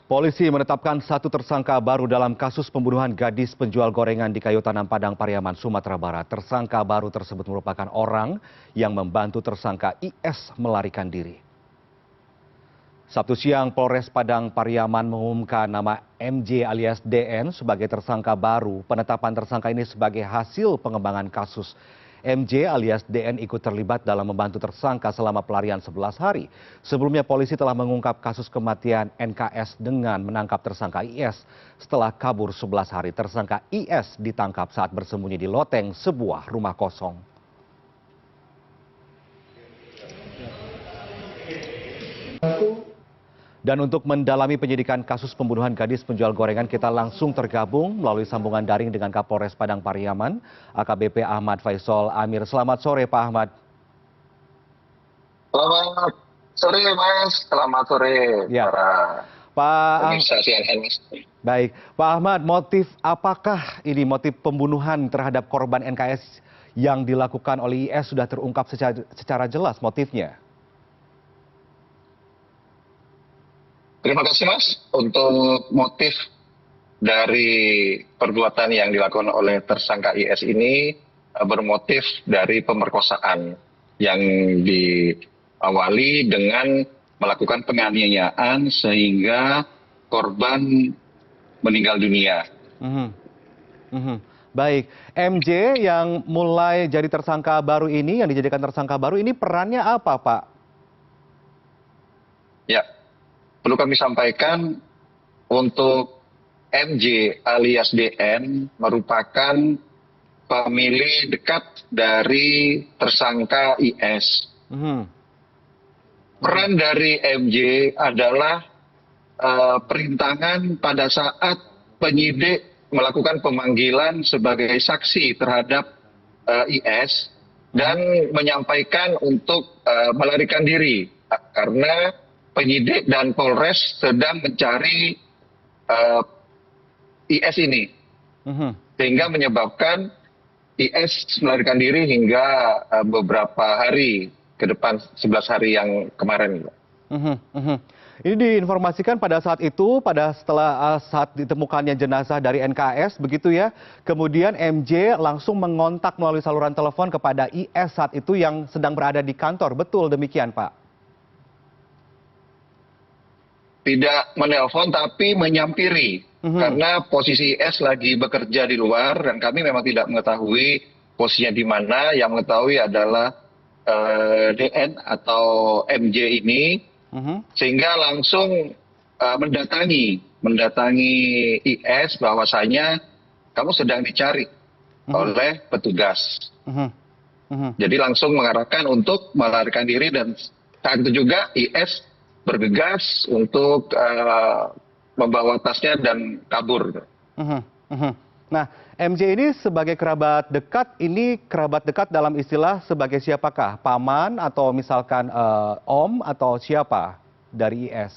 Polisi menetapkan satu tersangka baru dalam kasus pembunuhan gadis penjual gorengan di Kayu Tanam Padang Pariaman, Sumatera Barat. Tersangka baru tersebut merupakan orang yang membantu tersangka IS melarikan diri. Sabtu siang, Polres Padang Pariaman mengumumkan nama MJ alias DN sebagai tersangka baru. Penetapan tersangka ini sebagai hasil pengembangan kasus. MJ alias DN ikut terlibat dalam membantu tersangka selama pelarian 11 hari. Sebelumnya polisi telah mengungkap kasus kematian NKS dengan menangkap tersangka IS. Setelah kabur 11 hari, tersangka IS ditangkap saat bersembunyi di loteng sebuah rumah kosong. Dan untuk mendalami penyidikan kasus pembunuhan gadis penjual gorengan, kita langsung tergabung melalui sambungan daring dengan Kapolres Padang Pariaman, AKBP Ahmad Faisal Amir. Selamat sore, Pak Ahmad. Selamat sore, Mas. Selamat sore, Ya. para Pak pemirsa CNN. Baik, Pak Ahmad, apakah ini motif pembunuhan terhadap korban NKS yang dilakukan oleh IS sudah terungkap secara jelas motifnya? Terima kasih, Mas, untuk motif dari perbuatan yang dilakukan oleh tersangka IS ini bermotif dari pemerkosaan yang diawali dengan melakukan penganiayaan sehingga korban meninggal dunia. Baik, MJ yang mulai jadi tersangka baru ini, yang dijadikan tersangka baru ini perannya apa, Pak? Ya, perlu kami sampaikan untuk MJ alias DN merupakan pemilih dekat dari tersangka IS. Peran dari MJ adalah perintangan pada saat penyidik melakukan pemanggilan sebagai saksi terhadap IS dan menyampaikan untuk melarikan diri karena penyidik dan Polres sedang mencari IS ini, sehingga menyebabkan IS melarikan diri hingga beberapa hari ke depan, 11 hari yang kemarin. Ini diinformasikan pada saat itu, saat ditemukannya jenazah dari NKS, begitu ya. Kemudian MJ langsung mengontak melalui saluran telepon kepada IS saat itu yang sedang berada di kantor. Betul demikian, Pak? Tidak menelpon tapi menyampiri, karena posisi IS lagi bekerja di luar dan kami memang tidak mengetahui posisinya di mana. Yang mengetahui adalah DN atau MJ ini, sehingga langsung mendatangi IS bahwasanya kamu sedang dicari oleh petugas. Jadi langsung mengarahkan untuk melarikan diri, dan saat itu juga IS bergegas untuk membawa tasnya dan kabur. Nah, MJ ini sebagai kerabat dekat dalam istilah sebagai siapakah? Paman atau misalkan om atau siapa dari IS?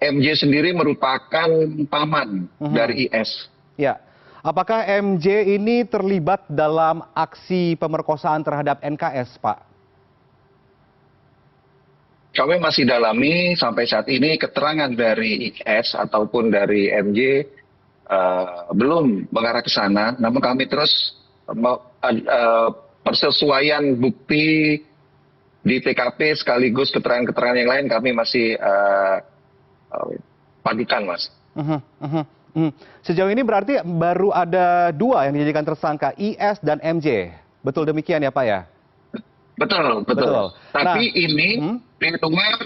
MJ sendiri merupakan paman dari IS. Ya. Apakah MJ ini terlibat dalam aksi pemerkosaan terhadap NKS, Pak? Kami masih dalami sampai saat ini keterangan dari IS ataupun dari MJ belum mengarah ke sana. Namun kami terus persesuaian bukti di TKP sekaligus keterangan-keterangan yang lain kami masih padukan, Mas. Sejauh ini berarti baru ada dua yang dijadikan tersangka, IS dan MJ. Betul demikian ya, Pak ya? Betul. Tapi ini di luar,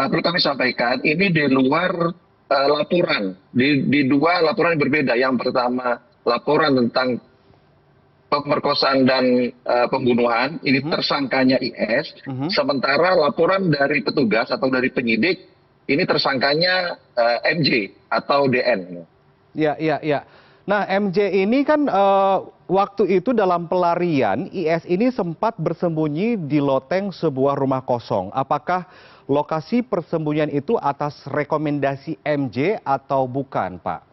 perlu kami sampaikan, ini di luar laporan, di dua laporan yang berbeda. Yang pertama laporan tentang pemerkosaan dan pembunuhan, ini tersangkanya IS, sementara laporan dari petugas atau dari penyidik, ini tersangkanya MJ atau DN. Ya. Nah, MJ ini kan waktu itu dalam pelarian, IS ini sempat bersembunyi di loteng sebuah rumah kosong. Apakah lokasi persembunyian itu atas rekomendasi MJ atau bukan, Pak?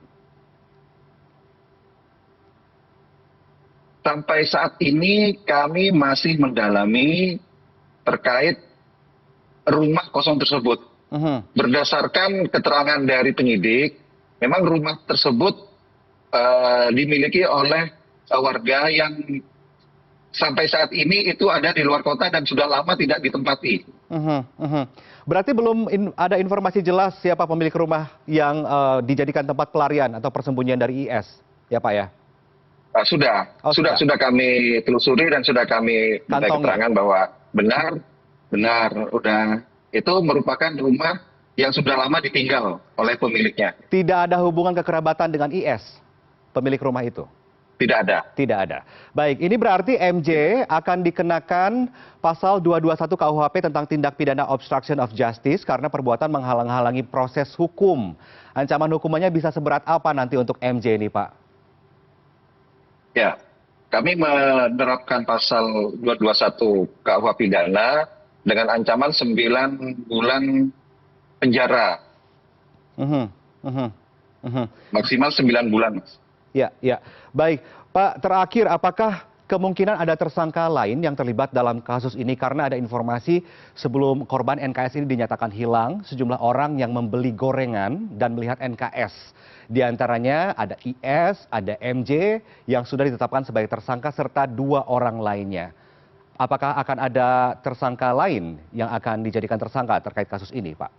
Sampai saat ini kami masih mendalami terkait rumah kosong tersebut. Berdasarkan keterangan dari penyidik, memang rumah tersebut dimiliki oleh warga yang sampai saat ini itu ada di luar kota dan sudah lama tidak ditempati. Berarti belum ada informasi jelas siapa pemilik rumah yang dijadikan tempat pelarian atau persembunyian dari IS, ya Pak ya? Sudah kami telusuri dan sudah kami minta keterangan bahwa benar, udah itu merupakan rumah yang sudah lama ditinggal oleh pemiliknya. Tidak ada hubungan kekerabatan dengan IS, pemilik rumah itu? Tidak ada. Tidak ada. Baik, ini berarti MJ akan dikenakan pasal 221 KUHP tentang tindak pidana obstruction of justice karena perbuatan menghalang-halangi proses hukum. Ancaman hukumannya bisa seberat apa nanti untuk MJ ini, Pak? Ya, kami menerapkan pasal 221 KUH pidana dengan ancaman 9 bulan penjara. Maksimal 9 bulan. Ya, ya. Baik, Pak, terakhir apakah kemungkinan ada tersangka lain yang terlibat dalam kasus ini karena ada informasi sebelum korban NKS ini dinyatakan hilang, sejumlah orang yang membeli gorengan dan melihat NKS. Di antaranya ada IS, ada MJ yang sudah ditetapkan sebagai tersangka serta 2 orang lainnya. Apakah akan ada tersangka lain yang akan dijadikan tersangka terkait kasus ini, Pak?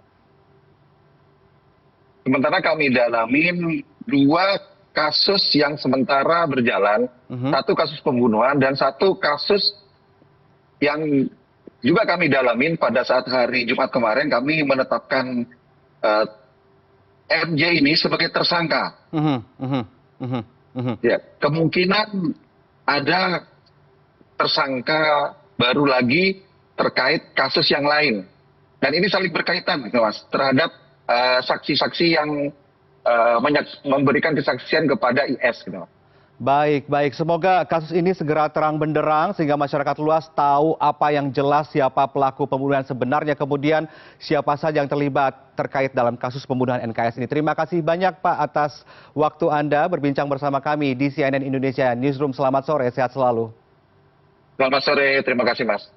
Sementara kami dalamin 2 kasus yang sementara berjalan, 1 kasus pembunuhan dan 1 kasus yang juga kami dalamin pada saat hari Jumat kemarin kami menetapkan MJ ini sebagai tersangka. Ya, kemungkinan ada tersangka baru lagi terkait kasus yang lain. Dan ini saling berkaitan, Mas, terhadap saksi-saksi yang memberikan kesaksian kepada IS. Baik, baik. Semoga kasus ini segera terang benderang sehingga masyarakat luas tahu apa yang jelas siapa pelaku pembunuhan sebenarnya, kemudian siapa saja yang terlibat terkait dalam kasus pembunuhan NKS ini. Terima kasih banyak Pak atas waktu Anda berbincang bersama kami di CNN Indonesia Newsroom. Selamat sore, sehat selalu. Selamat sore, terima kasih Mas.